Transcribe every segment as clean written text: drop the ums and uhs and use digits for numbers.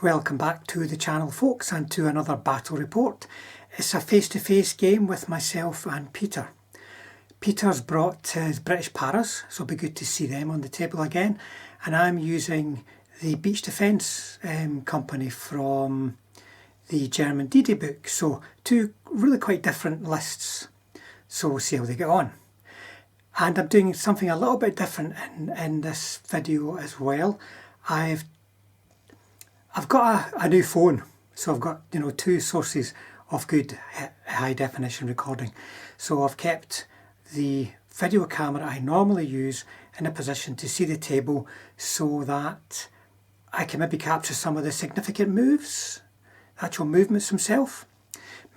Welcome back to the channel, folks, and to another battle report. It's a face-to-face game with myself and Peter. Peter's brought his British paras, so it'll be good to see them on the table again. And I'm using the Beach Defence company from the German D-Day book. So two really quite different lists. So we'll see how they get on. And I'm doing something a little bit different in this video as well. I've got a new phone, so I've got two sources of good high definition recording. So I've kept the video camera I normally use in a position to see the table so that I can maybe capture some of the significant moves, actual movements themselves,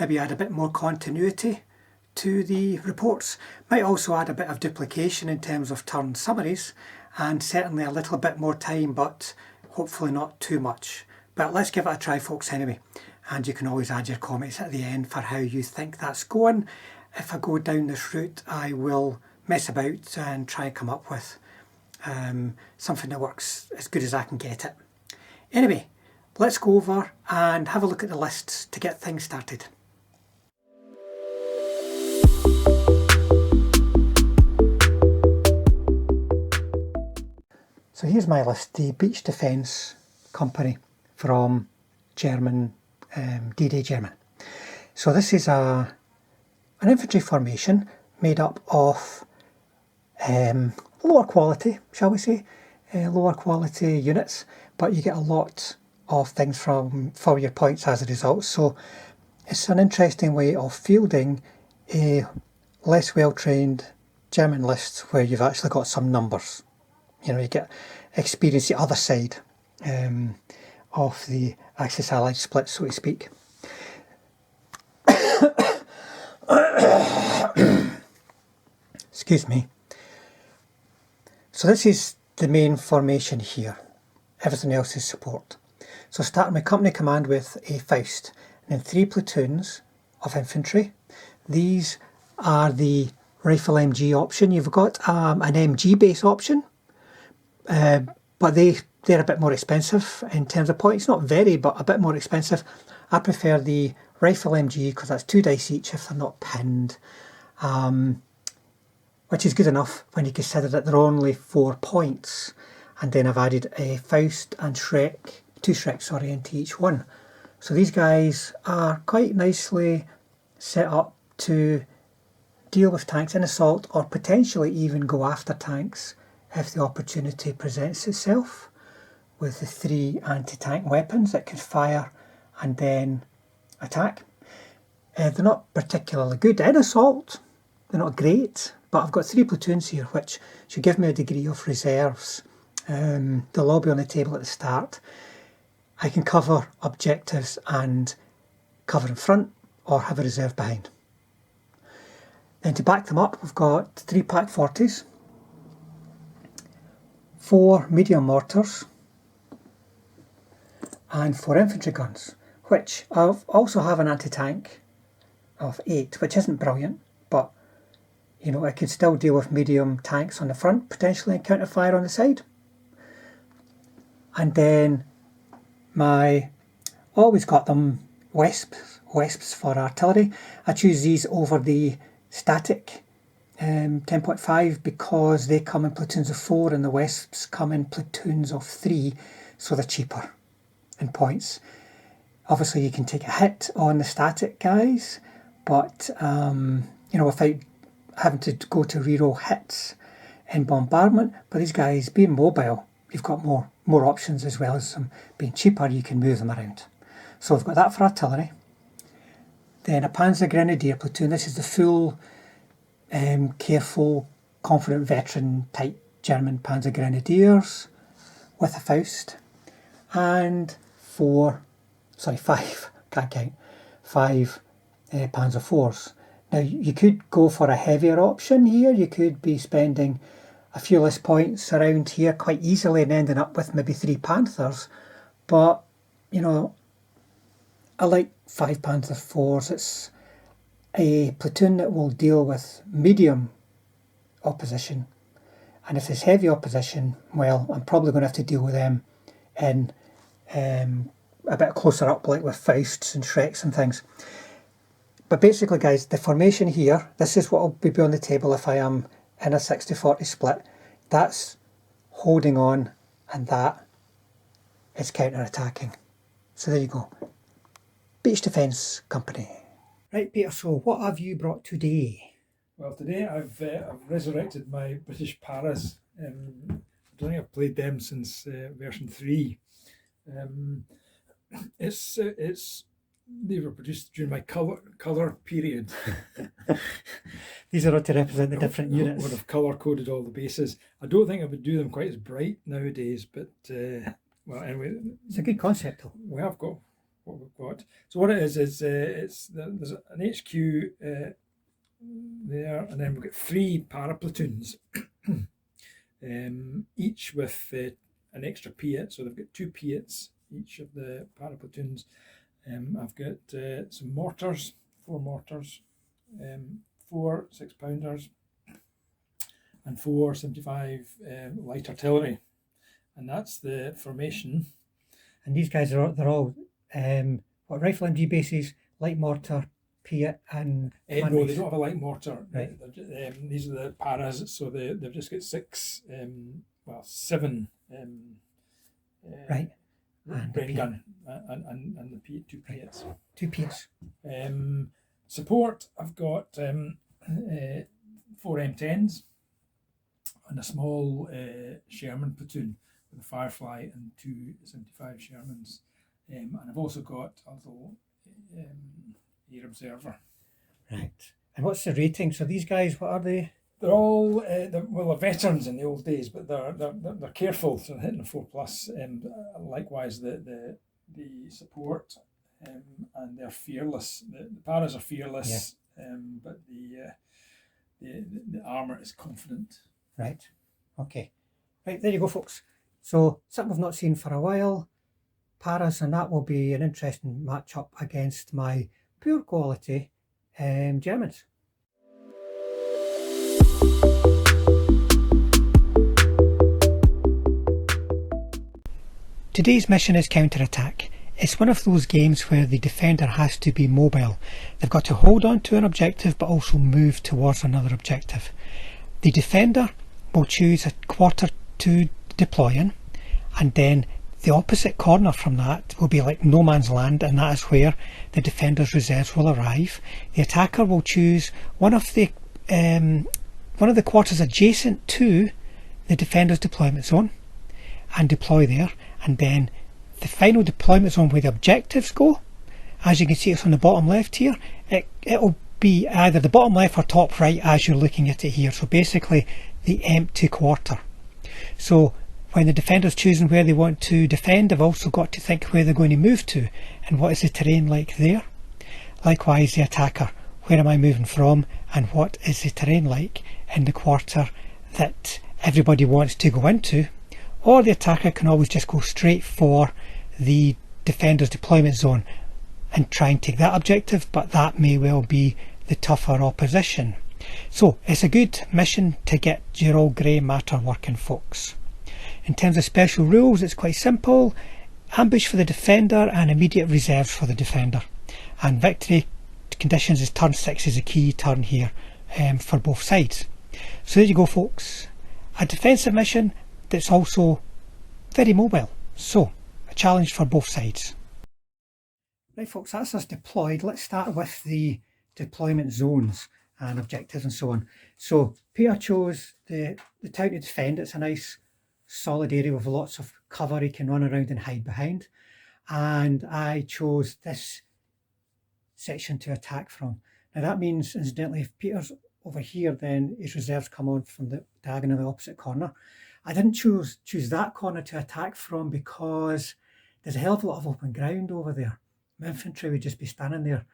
maybe add a bit more continuity to the reports, might also add a bit of duplication in terms of turn summaries, and certainly a little bit more time, but hopefully not too much. But let's give it a try, folks, anyway. And you can always add your comments at the end for how you think that's going. If I go down this route, I will mess about and try and come up with something that works as good as I can get it. Anyway, let's go over and have a look at the lists to get things started. So here's my list, the Beach Defence company from German, D-Day German. So this is an infantry formation made up of lower quality, shall we say, lower quality units, but you get a lot of things for your points as a result. So it's an interesting way of fielding a less well-trained German list where you've actually got some numbers. You get experience the other side of the Axis-Allied split, so to speak. Excuse me. So this is the main formation here. Everything else is support. So starting my company command with a Faust, and then 3 platoons of infantry. These are the rifle MG option. You've got an MG base option, but they're a bit more expensive in terms of points. Not very, but a bit more expensive. I prefer the rifle MG because that's 2 dice each if they're not pinned, which is good enough when you consider that they're only 4 points. And then I've added a Faust and Shrek, 2 Shreks, sorry, into each one. So these guys are quite nicely set up to deal with tanks in assault, or potentially even go after tanks if the opportunity presents itself, with the 3 anti-tank weapons that can fire and then attack. They're not particularly good in assault, they're not great, but I've got 3 platoons here which should give me a degree of reserves. They'll all be on the table at the start. I can cover objectives and cover in front or have a reserve behind. Then to back them up, we've got 3 Pak 40s, 4 medium mortars, and 4 infantry guns, which I also have an anti-tank of 8, which isn't brilliant, but I could still deal with medium tanks on the front, potentially, and counter fire on the side. And then always got them Wesps for artillery. I choose these over the static 10.5 because they come in platoons of 4 and the Wesps come in platoons of 3, so they're cheaper in points. Obviously you can take a hit on the static guys, but without having to go to reroll hits in bombardment. But these guys being mobile, you've got more options, as well as them being cheaper, you can move them around. So I've got that for artillery. Then a Panzer Grenadier platoon. This is the full careful, confident veteran type German Panzer Grenadiers with a Faust, and 5, can't count, 5 Panzer IVs. Now you could go for a heavier option here. You could be spending a few less points around here quite easily and ending up with maybe 3 Panthers, but I like 5 Panzer IVs. It's a platoon that will deal with medium opposition, and if there's heavy opposition, well, I'm probably going to have to deal with them in a bit closer up, like with Fausts and Shreks and things. But basically, guys, the formation here, this is what will be on the table if I am in a 60-40 split. That's holding on, and that is counter-attacking. So there you go. Beach Defence Company. Right, Peter, so what have you brought today? Well, today I've resurrected my British Paras. I don't think I've played them since version 3. They were produced during my colour period. These are all to represent the different units. Would have colour coded all the bases. I don't think I would do them quite as bright nowadays, but well, anyway, it's a good concept though. We have got what we've got. So what it is there's an HQ there, and then we've got 3 para platoons, each with an extra Piat. So they've got 2 Piats each of the para platoons. I've got some mortars, 4 mortars, 4 6-pounders, and 4 75 light artillery, and that's the formation. And these guys they're all what, rifle MG bases, light mortar, Piat, and no, they don't have a light mortar. Right. These are the paras, so they've just got 7 right. And brain gun and the 2 Piats. 2 Piats. Support, I've got 4 M10s and a small Sherman platoon with a Firefly and 2 75 Shermans. And I've also got a little air observer. Right. And what's the rating? So these guys, what are they? They're all they're veterans in the old days, but they're careful, so they're hitting a 4+. Likewise, the support, and they're fearless. The paras are fearless, but the armor is confident. Right. Okay. Right, there you go, folks. So something we've not seen for a while. Paras, and that will be an interesting match-up against my poor quality Germans. Today's mission is counter-attack. It's one of those games where the defender has to be mobile. They've got to hold on to an objective but also move towards another objective. The defender will choose a quarter to deploy in, and then the opposite corner from that will be like no man's land, and that is where the defender's reserves will arrive. The attacker will choose one of the quarters adjacent to the defender's deployment zone and deploy there, and then the final deployment zone where the objectives go, as you can see it's on the bottom left here, it'll be either the bottom left or top right as you're looking at it here, so basically the empty quarter. So when the defender's choosing where they want to defend, they've also got to think where they're going to move to and what is the terrain like there. Likewise, the attacker, where am I moving from and what is the terrain like in the quarter that everybody wants to go into. Or the attacker can always just go straight for the defender's deployment zone and try and take that objective, but that may well be the tougher opposition. So it's a good mission to get your old grey matter working, folks. In terms of special rules, it's quite simple. Ambush for the defender and immediate reserves for the defender. And victory conditions is turn 6 is a key turn here for both sides. So there you go, folks. A defensive mission that's also very mobile. So a challenge for both sides. Right, folks, that's us deployed. Let's start with the deployment zones and objectives and so on. So Peter chose the town to defend. It's a nice solid area with lots of cover he can run around and hide behind, and I chose this section to attack from. Now that means, incidentally, if Peter's over here, then his reserves come on from the diagonal in the opposite corner. I didn't choose that corner to attack from because there's a hell of a lot of open ground over there. My infantry would just be standing there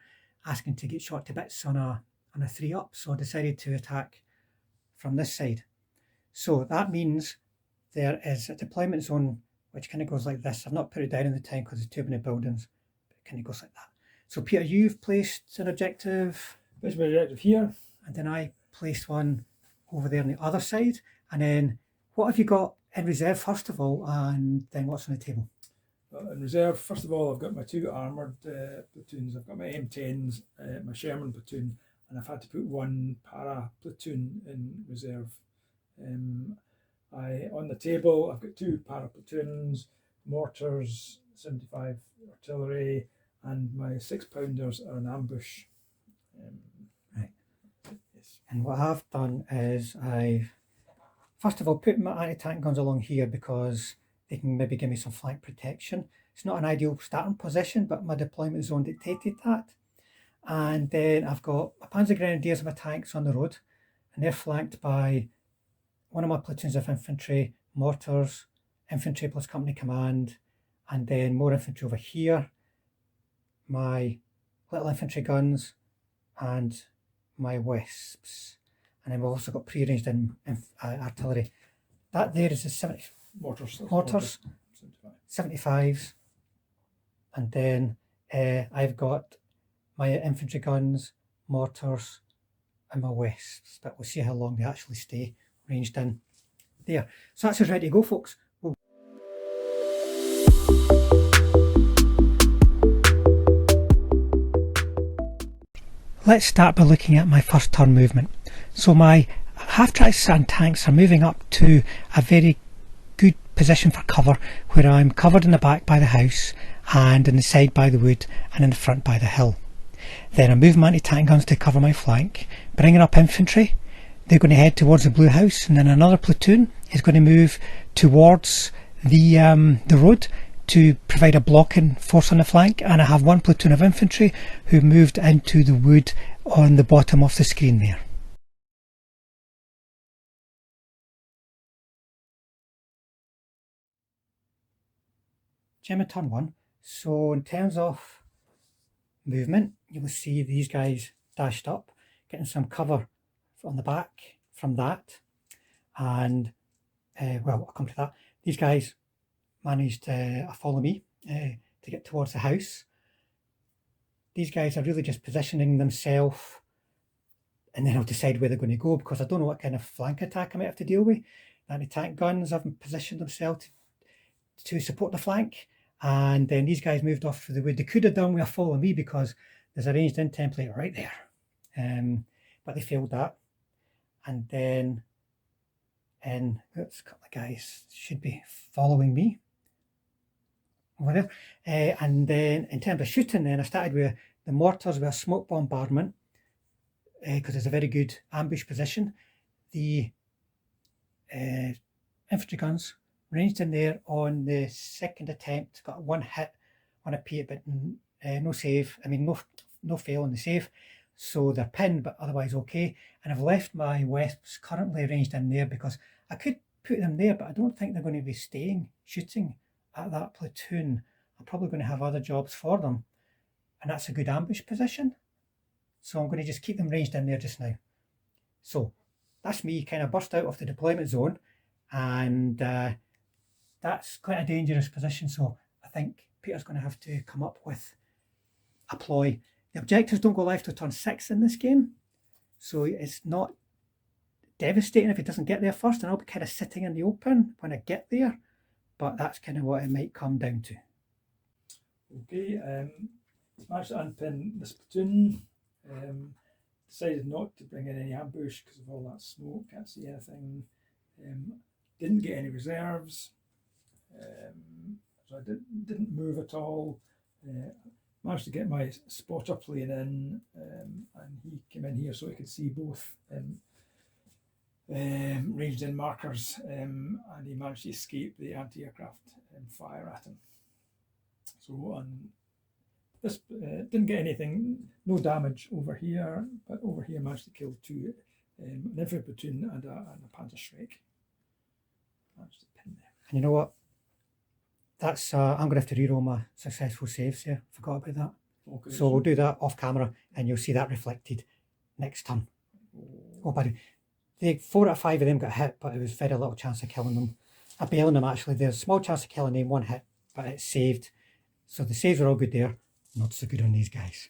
asking to get shot to bits on a 3-up, so I decided to attack from this side. So that means there is a deployment zone which kind of goes like this. I've not put it down in the time because there's too many buildings, but it kind of goes like that. So Peter, you've placed an objective. There's my objective here. And then I placed one over there on the other side. And then what have you got in reserve first of all, and then what's on the table? In reserve, first of all, I've got my two armoured platoons. I've got my M10s, my Sherman platoon, and I've had to put one para platoon in reserve. On the table, I've got two para platoons, mortars, 75 artillery, and my 6-pounders are an ambush. Right. Yes. And what I've done is I've first of all put my anti-tank guns along here because they can maybe give me some flank protection. It's not an ideal starting position, but my deployment zone dictated that. And then I've got my Panzer Grenadiers and my tanks on the road, and they're flanked by one of my platoons of infantry, mortars, infantry plus company command, and then more infantry over here, my little infantry guns, and my wisps. And then we've also got pre-arranged in artillery. That there is the 70 Mortars. 75s. And then I've got my infantry guns, mortars, and my wisps. But we'll see how long they actually stay ranged in there. So that's us ready to go, folks. Let's start by looking at my first turn movement. So my half-tracks and tanks are moving up to a very good position for cover, where I'm covered in the back by the house and in the side by the wood and in the front by the hill. Then I move my anti-tank guns to cover my flank, bringing up infantry. They're going to head towards the blue house, and then another platoon is going to move towards the road to provide a blocking force on the flank, and I have one platoon of infantry who moved into the wood on the bottom of the screen there. Gemma turn 1. So in terms of movement, you will see these guys dashed up, getting some cover on the back from that, and well, I'll come to that. These guys managed to follow me to get towards the house. These guys are really just positioning themselves, and then I'll decide where they're going to go, because I don't know what kind of flank attack I might have to deal with. The anti-tank guns haven't positioned themselves to support the flank, and then these guys moved off to the wood. They could have done with a follow me because there's a ranged in template right there, but they failed that. And then a couple of guys should be following me over there. And then in terms of shooting, then I started with the mortars with a smoke bombardment, because it's a very good ambush position. The infantry guns ranged in there on the second attempt, got one hit on a P, but no save. I mean, no fail on the save. So they're pinned, but otherwise okay. And I've left my wisps currently ranged in there because I could put them there, but I don't think they're going to be staying shooting at that platoon. I'm probably going to have other jobs for them, and that's a good ambush position. So I'm going to just keep them ranged in there just now. So that's me kind of burst out of the deployment zone, and that's quite a dangerous position. So I think Peter's going to have to come up with a ploy. The objectives don't go live till turn 6 in this game, so it's not devastating if he doesn't get there first, and I'll be kind of sitting in the open when I get there, but that's kind of what it might come down to. Okay, managed to unpin this platoon. Decided not to bring in any ambush because of all that smoke, can't see anything. Didn't get any reserves, so I didn't move at all. Managed to get my spotter plane in, and he came in here so he could see both ranged in markers, and he managed to escape the anti-aircraft fire at him. So this didn't get anything, no damage over here, but over here managed to kill two, an infantry platoon and a Panzer Shrek. Managed to pin there. And you know what? That's I'm going to have to reroll my successful saves here. Forgot about that. Okay, so we'll do that off camera, and you'll see that reflected next turn. Oh, buddy. 4 out of 5 of them got hit, but it was very little chance of killing them. Bailing them, actually. There's a small chance of killing them, 1 hit, but it's saved. So the saves are all good there. Not so good on these guys.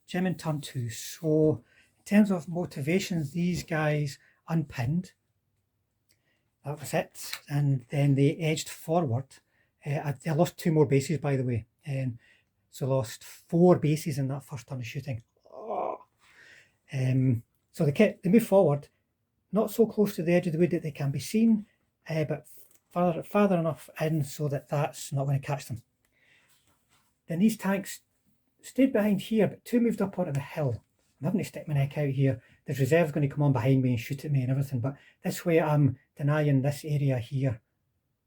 Jim in turn 2. So in terms of motivations, these guys unpinned. that was it. And then they edged forward. I lost 2 more bases, by the way. So lost 4 bases in that first turn of shooting. So they moved forward, not so close to the edge of the wood that they can be seen, but farther enough in so that that's not going to catch them. Then these tanks stayed behind here, but 2 moved up onto the hill. I'm having to stick my neck out here. There's reserves going to come on behind me and shoot at me and everything, but this way I'm denying this area here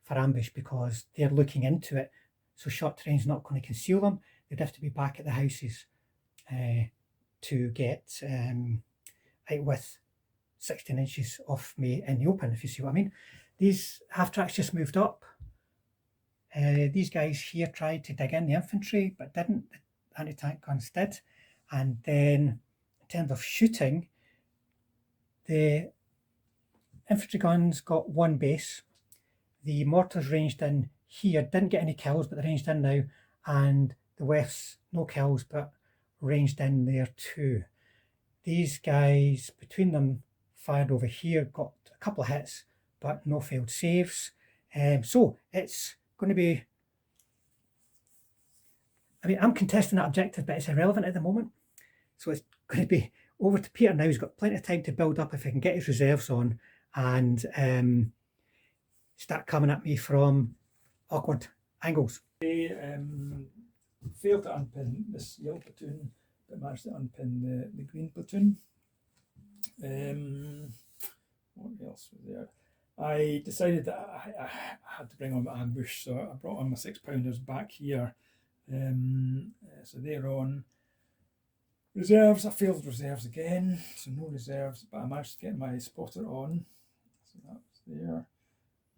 for ambush because they're looking into it. So short range is not going to conceal them. They'd have to be back at the houses to get out with 16 inches off me in the open, if you see what I mean. These half tracks just moved up. These guys here tried to dig in the infantry, but didn't. The anti-tank guns did. And then in terms of shooting, the infantry guns got 1 base. The mortars ranged in here, didn't get any kills, but they're ranged in now. And the Wefts, no kills, but ranged in there too. These guys, between them, fired over here, got a couple of hits, but no failed saves. So it's going to be, I mean, I'm contesting that objective, but it's irrelevant at the moment. So it's going to be over to Peter now. He's got plenty of time to build up if he can get his reserves on and start coming at me from awkward angles. They failed to unpin this yellow platoon, but managed to unpin the green platoon. What else was there? I decided that I had to bring on my ambush, so I brought on my 6-pounders back here. So they're on reserves. I failed reserves again, so no reserves, but I managed to get my spotter on. So that was there.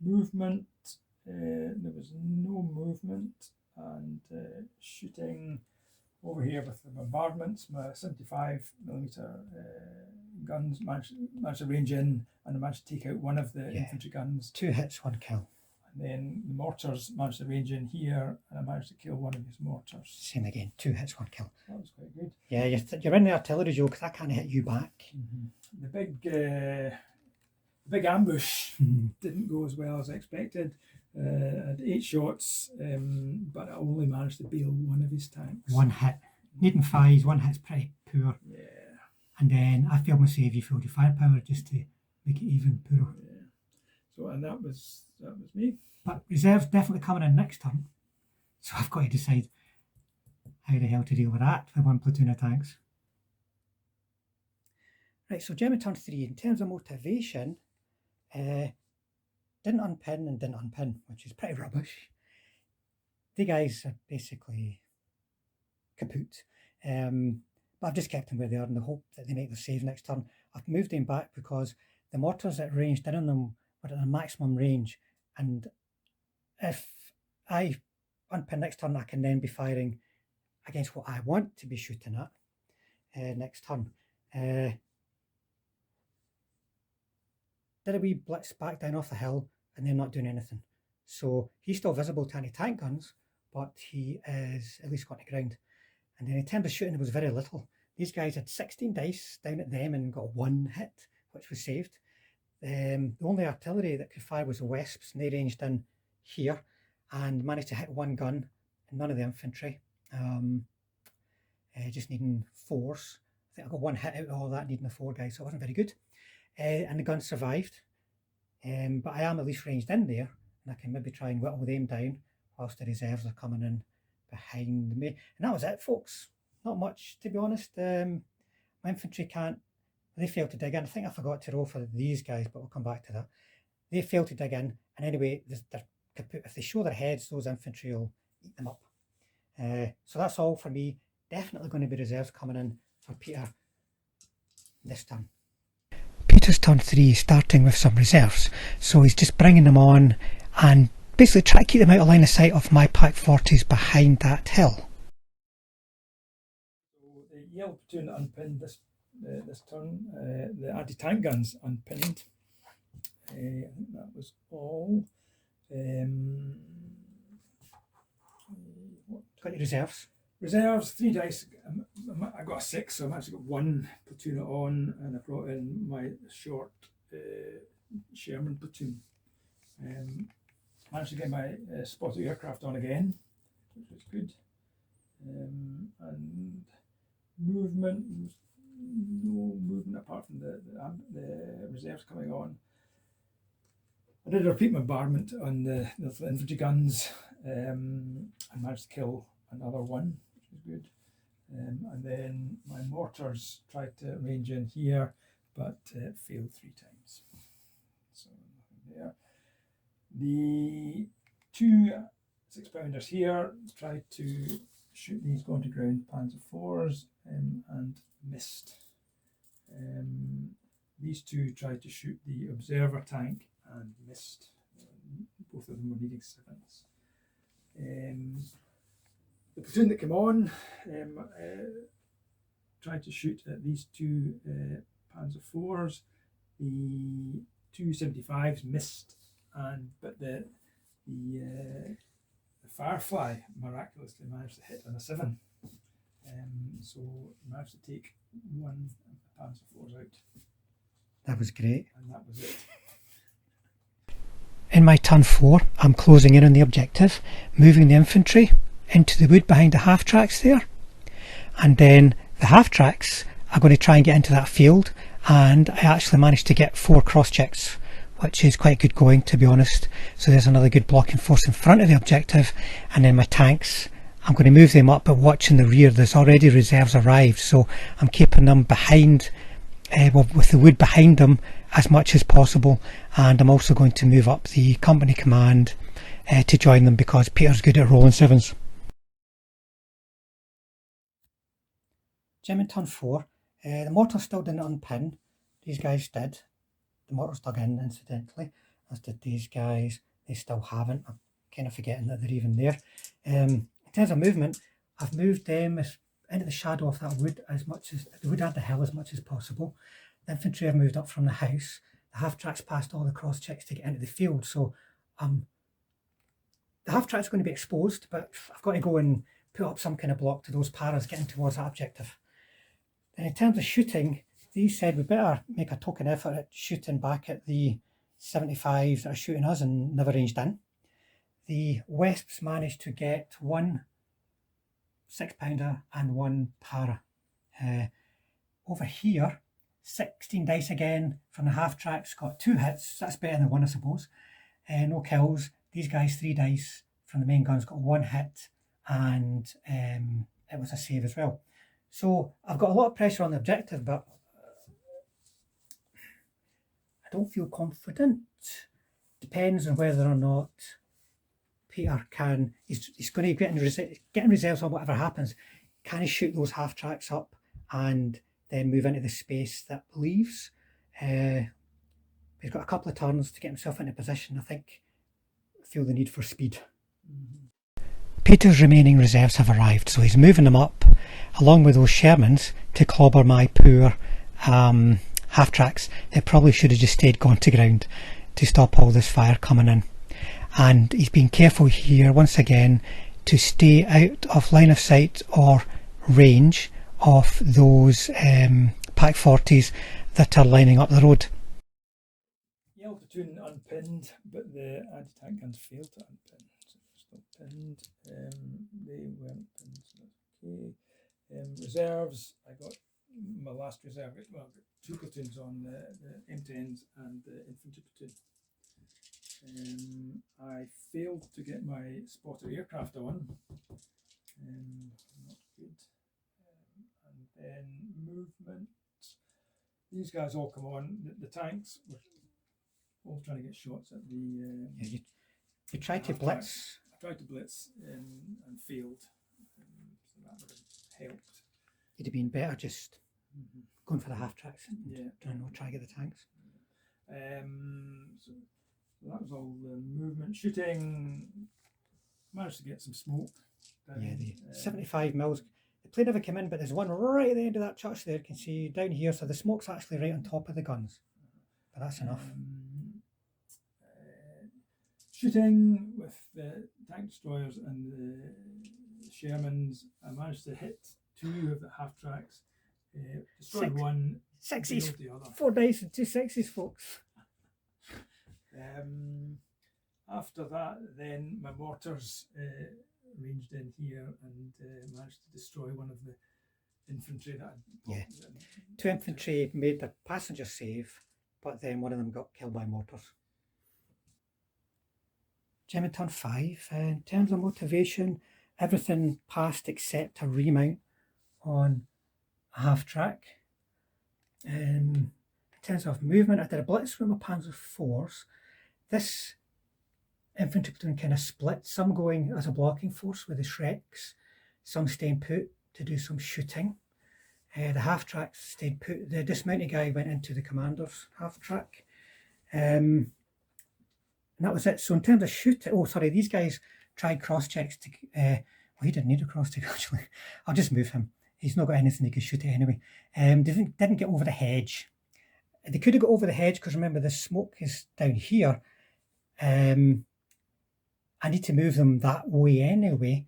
Movement, there was no movement, and shooting over here with the bombardments, my 75mm guns managed to range in, and I managed to take out one of the infantry guns. 2 hits, 1 kill. And then the mortars managed to range in here, and I managed to kill one of his mortars. Same again, 2 hits, 1 kill. That was quite good. Yeah, you're in the artillery, Joe, because I can't hit you back. The big ambush didn't go as well as I expected. I had 8 shots, but I only managed to bail one of his tanks. 1 hit. Needing 5s, 1 hit's pretty poor. Yeah. And then I failed my save, you failed your firepower just to make it even poorer. Yeah. So, and that was me. But reserves definitely coming in next turn. So I've got to decide how the hell to deal with that for 1 platoon of tanks. Right, so Gemma turn 3. In terms of motivation, didn't unpin and didn't unpin, which is pretty rubbish. The guys are basically kaput. But I've just kept them where they are in the hope that they make their save next turn. I've moved them back because the mortars that ranged in on them were at a maximum range, and if I unpin next turn, I can then be firing against what I want to be shooting at next turn. Did a wee blitz back down off the hill, and they're not doing anything. So he's still visible to anti-tank guns, but he is at least got to ground. And then in terms of shooting, there was very little. These guys had 16 dice down at them and got 1 hit, which was saved. The only artillery that could fire was the Wesps, and they ranged in here and managed to hit 1 gun, and none of the infantry. Just needing 4s. I think I got 1 hit out of all that, needing the 4 guys, so it wasn't very good. And the gun survived. But I am at least ranged in there, and I can maybe try and whittle them down whilst the reserves are coming in behind me. And that was it, folks. Not much, to be honest. My infantry they failed to dig in. I think I forgot to roll for these guys, but we'll come back to that. They failed to dig in, and anyway, if they show their heads, those infantry will eat them up. So that's all for me. Definitely going to be reserves coming in for Peter this turn. Peter's turn 3 is starting with some reserves, so he's just bringing them on and basically try to keep them out of line of sight of my Pack 40s behind that hill. So the yellow platoon unpinned this turn. The anti-tank guns unpinned. I think that was all. Got your reserves? Reserves, 3 dice. I got a 6, so I've actually got 1 platoon on, and I brought in my short Sherman platoon. Managed to get my spotted aircraft on again, which was good. And movement, no movement apart from the reserves coming on. I did a repeat bombardment on the infantry guns. I managed to kill another one, which was good. And then my mortars tried to range in here, but failed 3 times. So nothing there. The 2 6-pounders here tried to shoot these going to ground Panzer IVs and missed. These 2 tried to shoot the observer tank and missed. Both of them were needing 7s. The platoon that came on tried to shoot at these 2 Panzer IVs. The 2 75s missed, but the Firefly miraculously managed to hit on a 7. So managed to take 1 of the Panzer IVs out. That was great. And that was it. In my turn 4, I'm closing in on the objective, moving the infantry into the wood behind the half tracks there. And then the half tracks are going to try and get into that field, and I actually managed to get 4 cross checks, which is quite good going, to be honest. So there's another good blocking force in front of the objective. And then my tanks, I'm going to move them up, but watch in the rear. There's already reserves arrived, so I'm keeping them behind, with the wood behind them as much as possible. And I'm also going to move up the company command to join them, because Peter's good at rolling 7s. Jim in turn 4. The mortar still didn't unpin. These guys did. The mortars dug in, incidentally, as did these guys. They still haven't. I'm kind of forgetting that they're even there. In terms of movement, I've moved them into the shadow of that wood as much as the wood and the hill as much as possible. The infantry have moved up from the house. The half tracks passed all the cross checks to get into the field, so the half track's going to be exposed, but I've got to go and put up some kind of block to those paras getting towards that objective. Then in terms of shooting, these said we better make a token effort at shooting back at the 75s that are shooting us and never ranged in. The Wesps managed to get 1 6-pounder and 1 para. Over here, 16 dice again from the half tracks, got 2 hits. That's better than 1, I suppose. No kills. These guys, 3 dice from the main guns, got 1 hit, and it was a save as well. So I've got a lot of pressure on the objective, but I don't feel confident. Depends on whether or not Peter can. He's going to get in reserves on whatever happens. Can he shoot those half tracks up and then move into the space that leaves? He's got a couple of turns to get himself into position. I think feel the need for speed. Peter's remaining reserves have arrived, so he's moving them up along with those Shermans to clobber my poor half tracks. They probably should have just stayed gone to ground to stop all this fire coming in. And he's being careful here once again to stay out of line of sight or range of those Pack 40s that are lining up the road. Yellow platoon unpinned, but the anti-tank guns failed to unpin. So they're still pinned. They weren't pinned, so that's okay. Reserves, I got my last reserve. Well, I've got 2 platoons on the M10s and the infantry platoon. I failed to get my spotter aircraft on. Not good. And then movement. These guys all come on. The tanks were all trying to get shots at the. You tried to blitz. I tried to blitz and failed. So that would have helped. It'd have been better just going for the half tracks and try and get the tanks. So that was all the movement. Shooting, managed to get some smoke. The 75 mils. The plane never came in, but there's one right at the end of that church there. You can see down here, so the smoke's actually right on top of the guns. But that's enough. Shooting with the tank destroyers and the Shermans, I managed to hit 2 of the half tracks. Destroyed 1. 6s. The other. 4 dice and 2 6s, folks. After that, then my mortars ranged in here and managed to destroy one of the infantry that Yeah. 2 infantry made their passenger save, but then one of them got killed by mortars. Gem in turn 5. In terms of motivation, everything passed except a remount on a half track. In terms of movement, I did a blitz with my Panzer IVs. This infantry platoon kind of split, some going as a blocking force with the Shreks, some staying put to do some shooting. The half track stayed put. The dismounted guy went into the commander's half track. And that was it. So in terms of shooting, these guys tried cross checks to, well, he didn't need a cross check actually. I'll just move him. He's not got anything he could shoot at anyway. Didn't get over the hedge. They could have got over the hedge because remember the smoke is down here. I need to move them that way anyway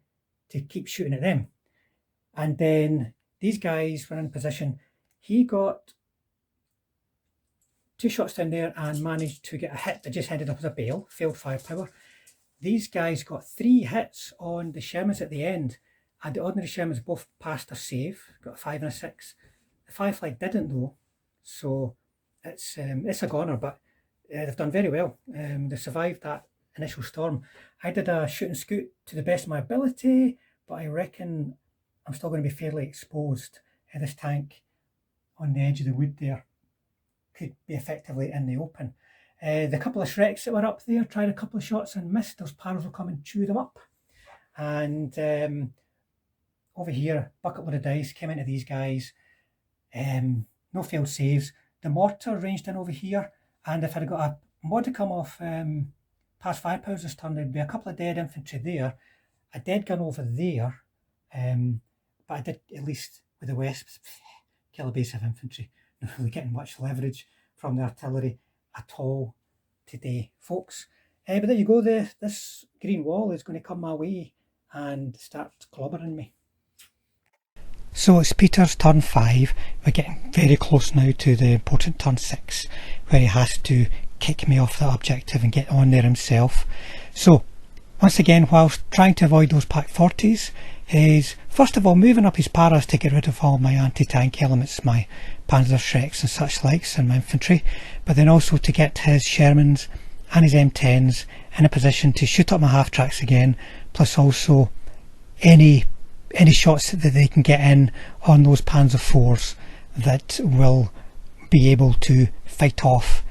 to keep shooting at them. And then these guys were in position. He got 2 shots down there and managed to get a hit that just ended up as a bail, failed firepower. These guys got 3 hits on the Shermans at the end, and the ordinary Shermans both passed a save, got a 5 and a 6. The Firefly didn't though, so it's a goner, but they've done very well. They survived that initial storm. I did a shoot and scoot to the best of my ability, but I reckon I'm still going to be fairly exposed. This tank on the edge of the wood there could be effectively in the open. The couple of Shreks that were up there tried a couple of shots and missed. Those Paros will come and chew them up. And over here, bucket load of dice came into these guys. No failed saves. The mortar ranged in over here, and if I'd got a modicum of past firepower this turn, there'd be a couple of dead infantry there, a dead gun over there, but I did at least with the Wesps kill a base of infantry. Not really getting much leverage from the artillery at all today, folks. But there you go. This green wall is going to come my way and start clobbering me. So it's Peter's turn 5. We're getting very close now to the important turn 6, where he has to kick me off that objective and get on there himself. So once again, whilst trying to avoid those Pack 40s, is first of all moving up his paras to get rid of all my anti-tank elements, my Panzer Shreks and such likes, and my infantry, but then also to get his Shermans and his M10s in a position to shoot up my half tracks again, plus also any shots that they can get in on those Panzer IVs that will be able to fight off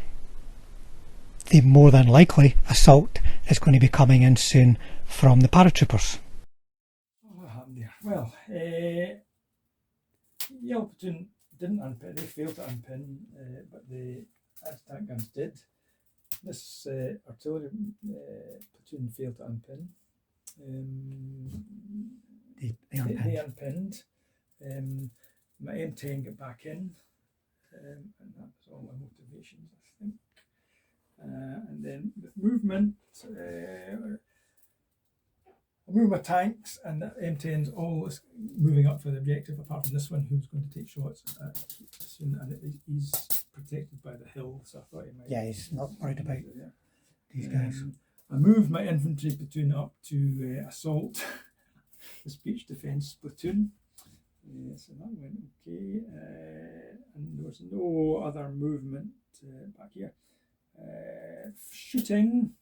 the more than likely assault that's going to be coming in soon from the paratroopers. What happened there? Well, Yellow Platoon didn't unpin, they failed to unpin, but the anti-tank guns did. This artillery platoon failed to unpin. They unpinned. My M10 got back in, and that was all my motivations, I think. And then the movement, I moved my tanks, and the M10's all moving up for the objective, apart from this one who's going to take shots soon, and he's protected by the hill, so I thought he might. Yeah, he's not worried about these guys. I moved my infantry platoon up to assault the speech defence platoon. So that went okay, and there was no other movement back here. Shooting,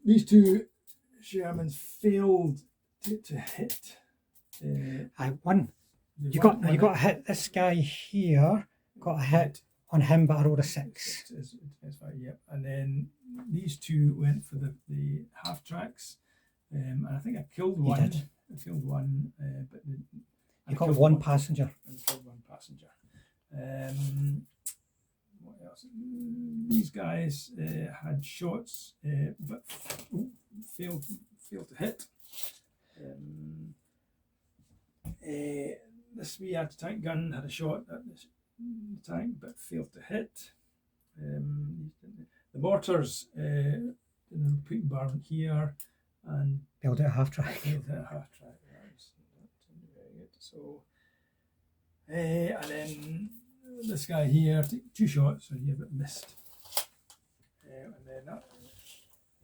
these 2 Shermans failed to hit. I won. You got a hit. This guy here got a hit on him, but I rolled a 6. That's right, yep. And then these 2 went for the half tracks, and I think I killed one. You did. I killed one, but you got one passenger. I killed one passenger. What else? These guys had shots, but failed to hit. This wee anti-tank gun had a shot at the tank, but failed to hit. The mortars did a repeat bombardment here, and failed at a half track. So, and then this guy here took 2 shots, so yeah, but missed. and then that.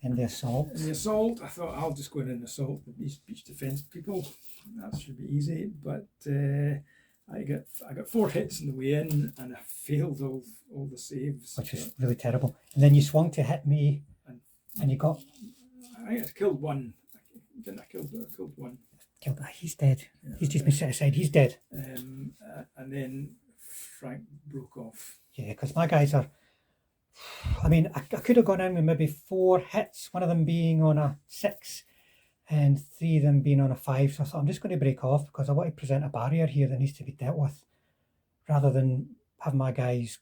And the assault. And the assault, I thought I'll just go in and assault the beach defence people. That should be easy, but I got 4 hits on the way in, and I failed all the saves, which was really terrible. And then you swung to hit me, and you got. I killed one. Didn't I killed one? Killed. He's dead. Yeah, he's just been set aside. He's dead. And then Frank broke off. Yeah, because my guys are. I mean, I could have gone in with maybe 4 hits, one of them being on a 6 and 3 of them being on a 5. So I thought I'm just going to break off because I want to present a barrier here that needs to be dealt with rather than have my guys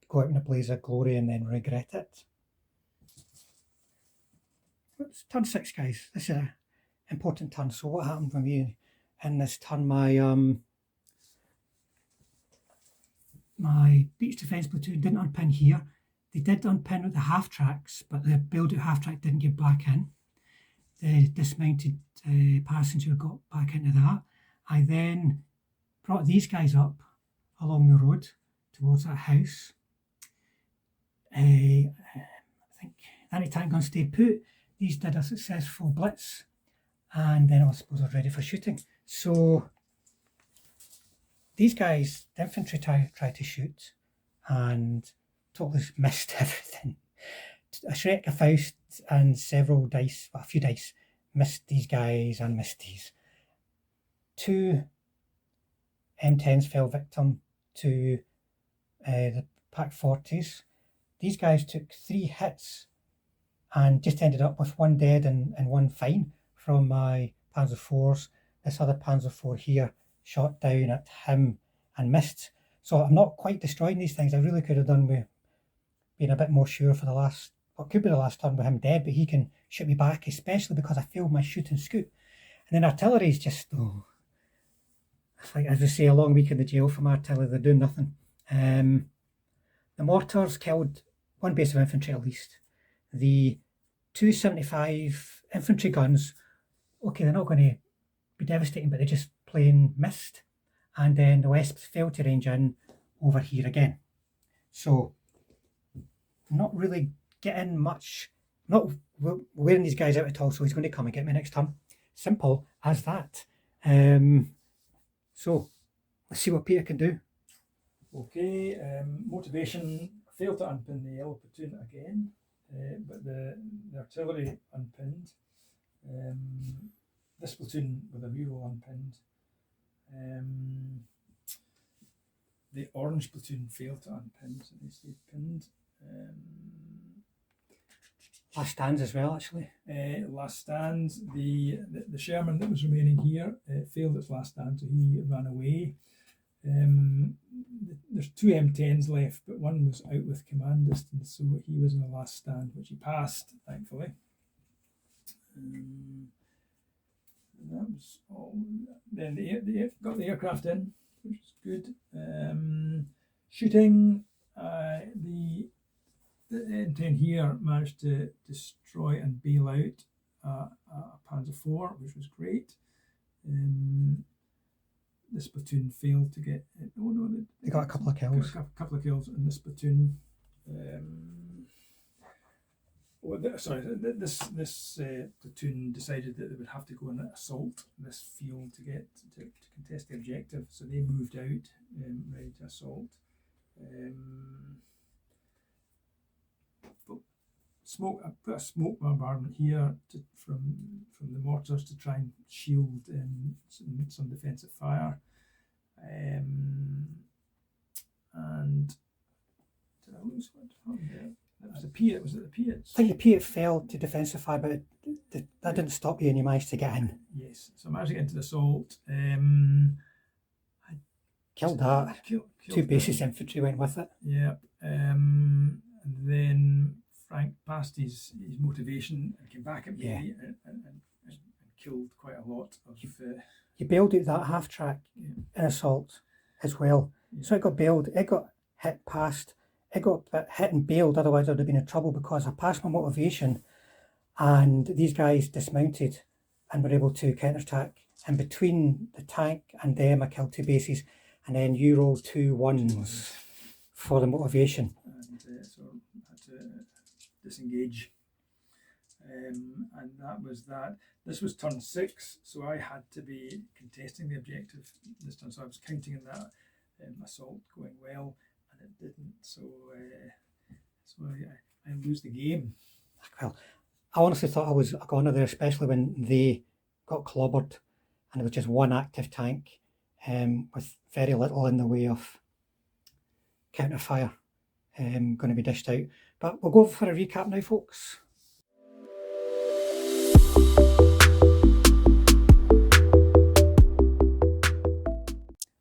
go out in a blaze of glory and then regret it. It's turn 6, guys. This is an important turn. So what happened for me in this turn? My beach defence platoon didn't unpin here. They did unpin with the half tracks, but the build-out half track didn't get back in. The dismounted passenger got back into that. I then brought these guys up along the road towards that house. I think anti-tank gun stayed put. These did a successful blitz, and then I suppose I was ready for shooting. So these guys, the infantry tried to shoot, and totally missed everything. A Shrek, a Faust, and several dice, well, a few dice, missed these guys and missed these. 2 M10s fell victim to the Pack 40s. These guys took 3 hits and just ended up with 1 dead and 1 fine from my Panzer IVs. This other Panzer IV here shot down at him and missed. So I'm not quite destroying these things. I really could have done with being a bit more sure for the last, what could be the last turn with him dead, but he can shoot me back, especially because I failed my shoot and scoot. And then artillery is just, it's like, as I say, a long week in the jail from artillery. They're doing nothing. The mortars killed 1 base of infantry at least. The 275 infantry guns, okay, they're not going to be devastating, but they just plain missed. And then the Wesps failed to range in over here again. So not really getting much, not wearing these guys out at all, so he's going to come and get me next turn. Simple as that. So let's see what Peter can do. Okay, motivation, failed to unpin the yellow platoon again, but the artillery unpinned. This platoon with a reroll unpinned. The orange platoon failed to unpin, so they stayed pinned. Last stands as well, actually. Last stands, the Sherman that was remaining here failed its last stand, so he ran away. There's 2 M10s left, but one was out with command distance, so he was in the last stand, which he passed, thankfully. And that was all. Then they got the aircraft in, which is good. Shooting, the M10 here managed to destroy and bail out a Panzer IV, which was great. This platoon failed to get it. Oh no, they got a couple of kills. A couple of kills in this platoon. This platoon decided that they would have to go and assault this field to contest the objective, so they moved out ready to assault. I put a smoke bombardment here from the mortars to try and shield some defensive fire. And did I lose what happened there? That was the Piat. Was it the Piat? I think the Piat fell to defensive fire, but that didn't stop you and you managed to get in. Yes, so I managed to get into the assault. I killed that. Killed 2 bases infantry went with it. Yeah. And then Frank passed his motivation and came back at me and killed quite a lot of. You bailed out that half track in assault as well. Yeah. So it got bailed, it got hit past, it got hit and bailed, otherwise I would have been in trouble because I passed my motivation and these guys dismounted and were able to counterattack. And between the tank and them, I killed 2 bases, and then you rolled 2 1s for the motivation. And so I had to disengage. And that was that. This was turn 6, so I had to be contesting the objective this turn. So I was counting on that assault going well, and it didn't. So I lose the game. Well, I honestly thought I was a goner there, especially when they got clobbered and it was just one active tank with very little in the way of counter fire going to be dished out. But we'll go for a recap now, folks.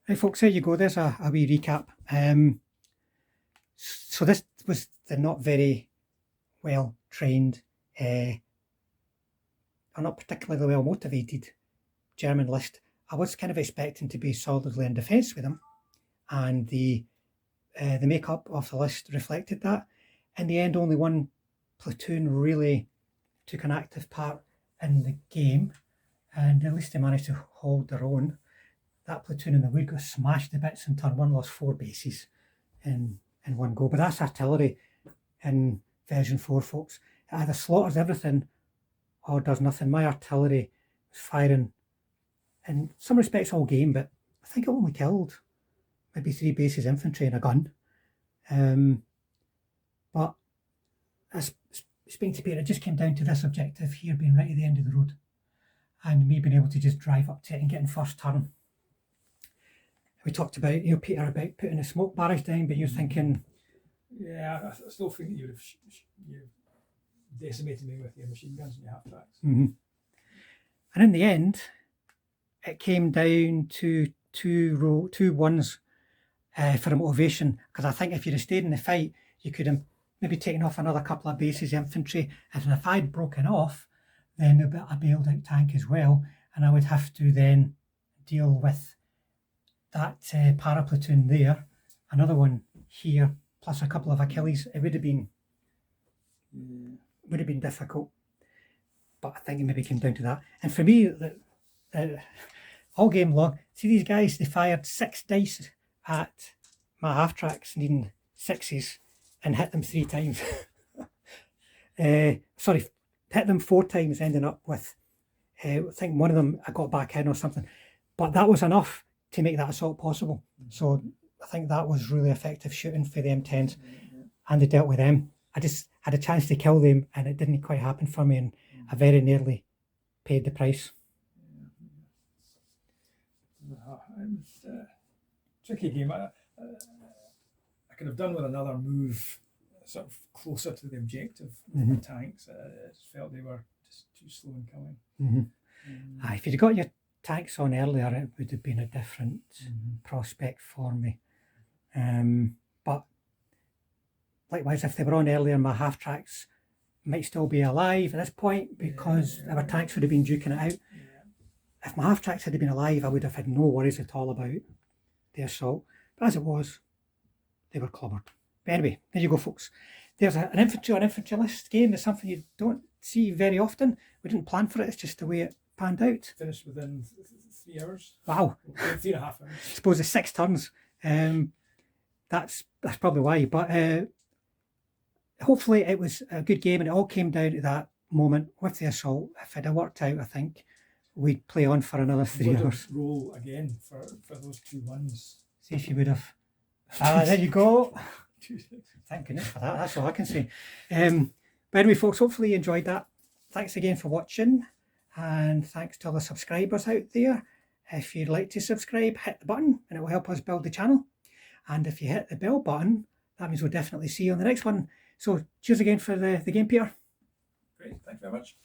Right, folks, there you go. There's a wee recap. So this was the not very well trained, or not particularly well motivated German list. I was kind of expecting to be solidly in defence with them, and the makeup of the list reflected that. In the end, only one platoon really took an active part in the game, and at least they managed to hold their own. That platoon in the wood got smashed to bits in turn 1, lost 4 bases in one go. But that's artillery in version 4, folks. It either slaughters everything or does nothing. My artillery was firing in some respects all game, but I think it only killed maybe 3 bases infantry and a gun. But as speaking to Peter, it just came down to this objective here being right at the end of the road and me being able to just drive up to it and get in first turn. We talked about, Peter, about putting a smoke barrage down, but you're thinking... Yeah, I still think that you would have decimated me with your machine guns and your half tracks. Mm-hmm. And in the end, it came down to two ones for a motivation, because I think if you'd have stayed in the fight, you could have maybe taken off another couple of bases infantry, and if I'd broken off, then there'd be a bailed out tank as well, and I would have to then deal with that para platoon there, another one here, plus a couple of Achilles. It would have been difficult, but I think it maybe came down to that. And for me, all game long, see these guys, they fired 6 dice at my half tracks needing 6s and hit them 3 times. Sorry, hit them 4 times, ending up with I think one of them I got back in or something, but that was enough to make that assault possible. So I think that was really effective shooting for the M10s, and they dealt with them. I just had a chance to kill them and it didn't quite happen for me, and I very nearly paid the price. It was a tricky game. I could have done with another move sort of closer to the objective with the tanks. I just felt they were just too slow in killing. If you'd got your tanks on earlier, it would have been a different prospect for me. But likewise, if they were on earlier, my half tracks might still be alive at this point, because our tanks would have been duking it out. If my half tracks had been alive, I would have had no worries at all about the assault. But as it was, they were clobbered. But anyway, there you go, folks. There's an infantry on infantry list game. It's something you don't see very often. We didn't plan for it. It's just the way it panned out. Finished within 3 hours. Wow. 3.5 hours. I suppose it's 6 turns. That's probably why. But hopefully it was a good game, and it all came down to that moment with the assault. If it had worked out, I think we'd play on for another 3 hours. Roll again for those 2 ones. See if you would have. There you go. Thank goodness for that. That's all I can say. But anyway, folks, hopefully you enjoyed that. Thanks again for watching, and thanks to all the subscribers out there. If you'd like to subscribe, hit the button and it will help us build the channel. And if you hit the bell button, that means we'll definitely see you on the next one. So cheers again for the game, Peter. Great, thank you very much.